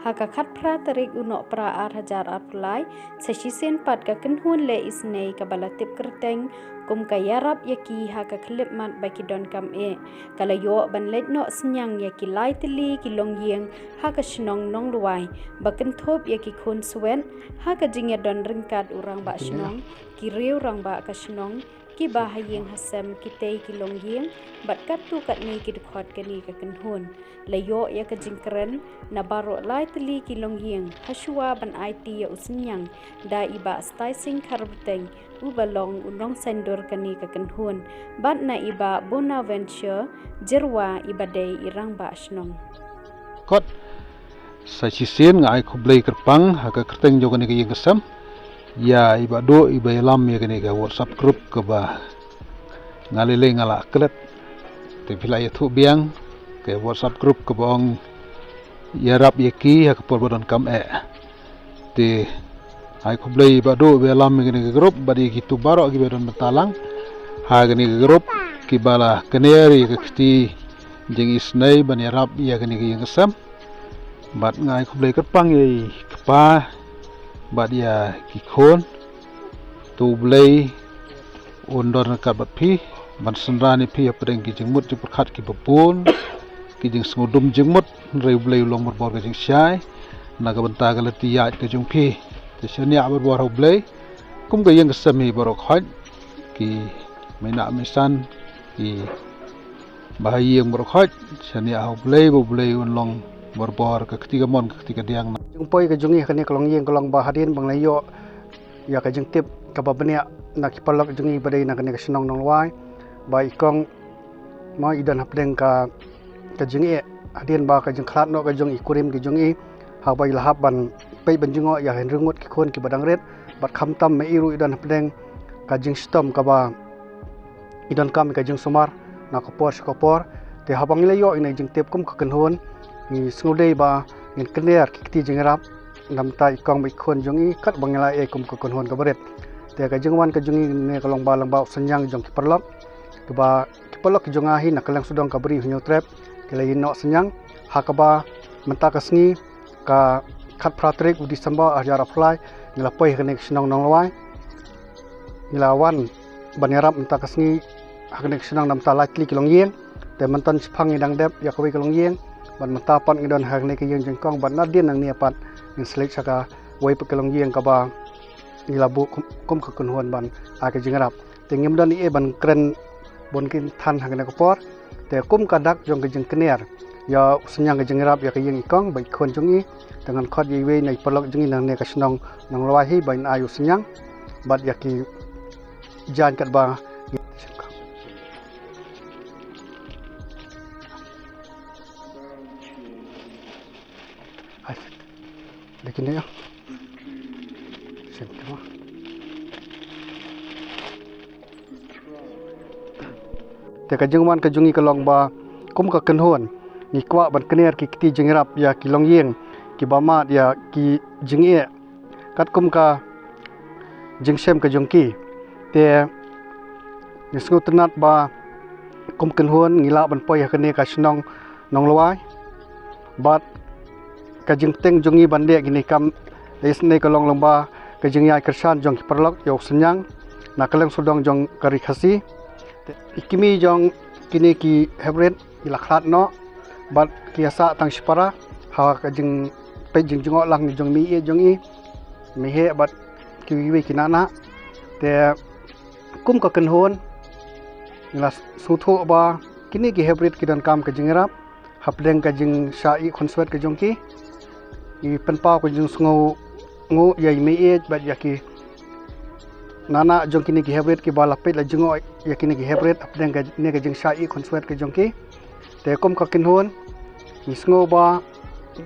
haka khat pra tarik unok pra hajar apulai sesisen pat ka kenhun le isnei ka balatip kerteng kum ka yarap yaki haka klip mat baki don kam kala yo ban let no senyang yaki lai teli ki long yeng haka shnong nong luai baken thop yaki khun suwen haka jingya don ringkat urang ba shnong ki riu rang ba ka shnong ki bahayeng hasam kitei ki long yeng bat kat tu kat ni ki dekhot kani ka kenhun layo ya ka jingkeren na baro lai teli ki long yeng hasua ban IT ya usenyang da iba stai sing karbteng ubalong unong sendor kani ka kenhun bat na iba Bonaventure jerwa ibadai irang ba shnong kot sasisen ngai khublei kerpang haka kerteng jogani ka yeng kesam ya iba do iba lam ya kani ka WhatsApp group ke ba ngalele ngala klet te pila ya thu biang ke WhatsApp group ke bong ya rap yaki haka porbodon kam te ai khublei iba do iba lam ya kani ka group badi gitu baro gi bedon betalang ha kani ka group ki bala kaneri ka kti jeng isnai ban ya rap ya kani ka yeng kesam bat ngai khublei kerpang ye kpa bat ya kikhon tu blei undor kat bat phi ban senrani phi apeng ki jengmut ji perkhat ki bapun ki jeng smudum jengmut rei blei long bor ka jeng syai na ka benta ka leti ya ka jeng phi te syania bor blei kum ka yeng kesami borok khot ki maina misan ki bahayeng borok khot syania blei unlong bor ka ketiga mon ka ketiga diang jungpoi ka jungi kani kalong yeng kalong bahadin bang layo ya ka jeng tip ka babania na ki palak jungi badai na kani ka senong nong lwai ba ikong ma idan hapdeng ka jungi hadin ba ka jeng khlat no ka jungi kurim ki jungi ha ba ilahap ban pei ban jungo ya hen rungut ki khon ki badang ret bat kham tam me iru idan hapdeng ka jeng stom ka ba idan kam ka jeng sumar na ka por te habang layo ina jeng tip kum ka kenhon ni sngodei ba ngin kner ki jeng rap nam tai kong bi khon jungi kat bangela kum ka kenhon ka baret te ka jengwan ka jungi ne ka long ba senyang jong ki perlok ke ba ki perlok ki jonga hi na kalang sudong ka beri hunyo trap ke lai no senyang ha ka ba menta ka sngi ka khat pratrik u Disember ajar apply ngila poi ka ne snong nong lawai ngila wan bangerap menta ka sngi ha ka ne snong nam ta likely ki long yeng te mentan siphang idang dep ya ka wi ka long yeng ban menta pan ngidon ha ne ki yeng jengkong ban nadin nang ni pat in select saka wai pe kalong yeng ka ba ilabu kum ka kunhuan ban a ka jingrap te ngim dan ban kren bon kin than ha ne ko por te kum ka dak jong ka jing kner ya senyang ka jingrap ya ka yeng ikong bai khon jungi dengan khot yi we nei palok jungi nang ne ka snong nang lwa hi bain ayu senyang bat ya ki jan kat ba lekin ya te ka jengwan ka jungi ka long ba kum ka kenhon ni kwa ban kner ki kti jengrap ya ki long yeng ki bama ya ki jengie kat kum ka jengsem ka jongki te ni snutnat ba kum kenhon ngila ban poi ka ne ka snong nong lawai bat ka jingteng jongi bande gini kam lesne ka long lomba ka jingya kersan jong ki perlok yok senyang na kaleng sudong jong kari khasi ikimi jong kini ki hebret ilakhat no bat kiasa tang sipara ha ka jing pe jing jongo lang ni jong mi e jong i mi he bat ki wi kinana te kum ka kenhon nglas sutho ba kini ki hebret kidan kam ka jingrap hapdeng ka jing sai khonswet ka jong ki i penpa ko jing sngo ngo yai mi e bat yaki nana jong kini ki hebret ki bala pet la jingo yakini ki hebret apdeng ka ne ka jing sai khonswet ka jong ki te kum ka kinhon ni sngo ba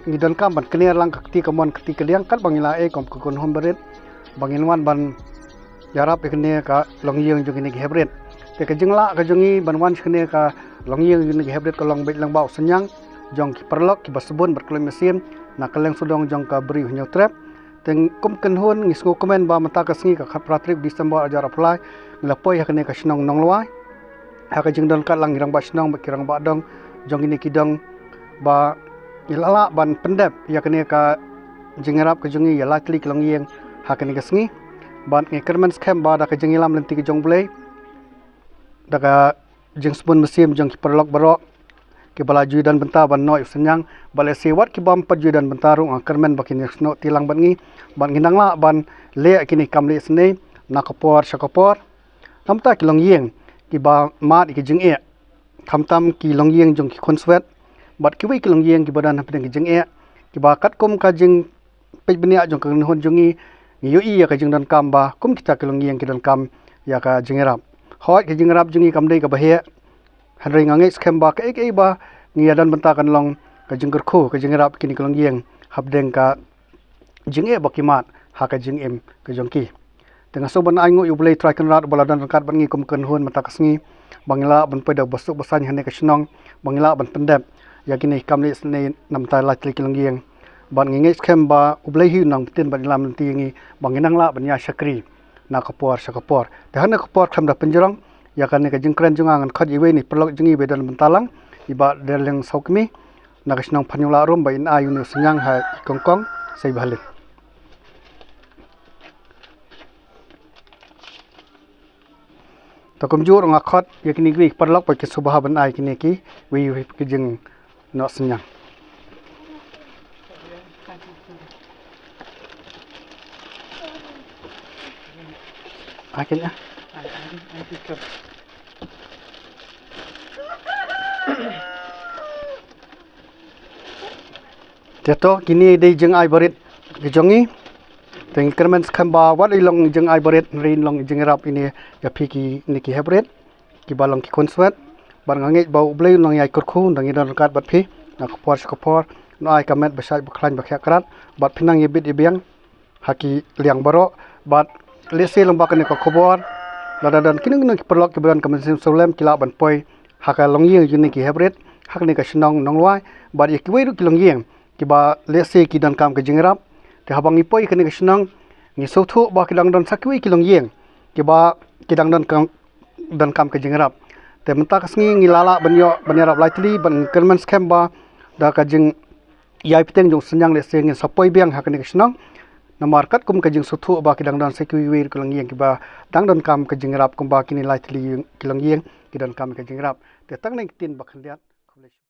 ni dan kam ban kner lang kakti kamon kti kaliang kat bangila e kom kon hom beret bangin wan ban yarap ekne ka long yeng jong kini ki hebret te ka jingla ka jongi ban wan skne ka long yeng kini ki hebret ka long bet lang bau senyang jong ki perlok ki basbon berkelem mesin na kaleng sudong jong ka beri hunyo trap teng kum kenhon ngi sngo komen ba mata ka sngi ka khat pratrik Disember ajar apply ngila poi hakne ka snong nong lwai ha ka jing don kat lang irang ba snong ba kirang ba dong jong ini kidong ba ilala ban pendep ya kene ka jengerap ke jungi ya latli kelong yeng hakene kesngi ban nge kermen skem ba da ke jengi lam lenti ke jong blei da ka jeng spun mesim jong ki perlok barok ke bala ju dan benta ban noi senyang bale sewat ki bam paju dan bentarung kermen bakin sno tilang ban ngi ban nginang la ban le kini kamle sne nakopor shakopor namta ki long yeng ki ba mat ki jing e kamtam ki long yeng jong ki konswet bat ki wi ki long yeng ki badan hapeng ki jing e ki ba kat kum ka jing pe benia jong kan hon jongi yu i ya ka jing dan kam ba kum kita ki long yeng ki dan kam ya ka jing rap hoi ki jing rap jongi kam dei ka ba he hanring angai skem ba ka ek ba ngia dan benta kan long ka jing kerkhu ka jing rap kini ki long yeng habdeng ka jing e bakimat ha ka jing em ka jong ki tengah soban aingo yu blei try kan rat bala dan kat ban ngi kum kan hon mata kasngi bangila ban pada basuk basan hane ka shnong bangila ban pendep ya kini kamli sne nam ta la tlik long yeng ban ngi skem ba ublei hi nang tin ban lam ti ngi banginang la ban ya shakri na kapor shakapor te hane kapor kham da penjrong ya kan ka jing kren jungang khat iwe ni perlok jingi bedan bentalang iba derleng saukmi na ka shnong phanyula rom ba in ayu ne senyang ha kongkong sei bhalin to komjur nga khat yakini gwi perlok pa ke subha ban ai kini ki wi ki jing no senyang akhirnya Teto kini dei jeng ai barit gejongi teng kermen skamba wat ilong jeng ai barit rin long jeng rap ini ya piki niki hebret ki balong ki konswet bar ngange bau blei long yai kurkhu ndang idan kat bat phi na kopor no ai kamet besai bkhlan bakhya krat bat phinang yebit ibyang haki liang baro bat lese lomba kene ko khobor ladadan kinung ki perlok ki badan kamen solem kila ban poi haka long yeng juni ki hebret hakni ka shnong nonglwai bat ye ki wei ru ki long yeng ki ba lese ki dan kam ke jingrap te habang ipoi kene ke shnang ni sothu ba ki dang dan sakwi ki long yeng ki ba ki dang dan kam ke jingrap te menta kasngi ngilala banyo banyarap laitli ban kermen scam ba da ka jing yai piteng jong senyang lese ngi sapoi biang hakne ke shnang na markat kum ka jing sothu ba ki dang dan sakwi wi ki long yeng ki ba dang dan kam ke jingrap kum ba kini laitli ki long yeng ki dan kam ke jingrap te tang ning tin ba khandiat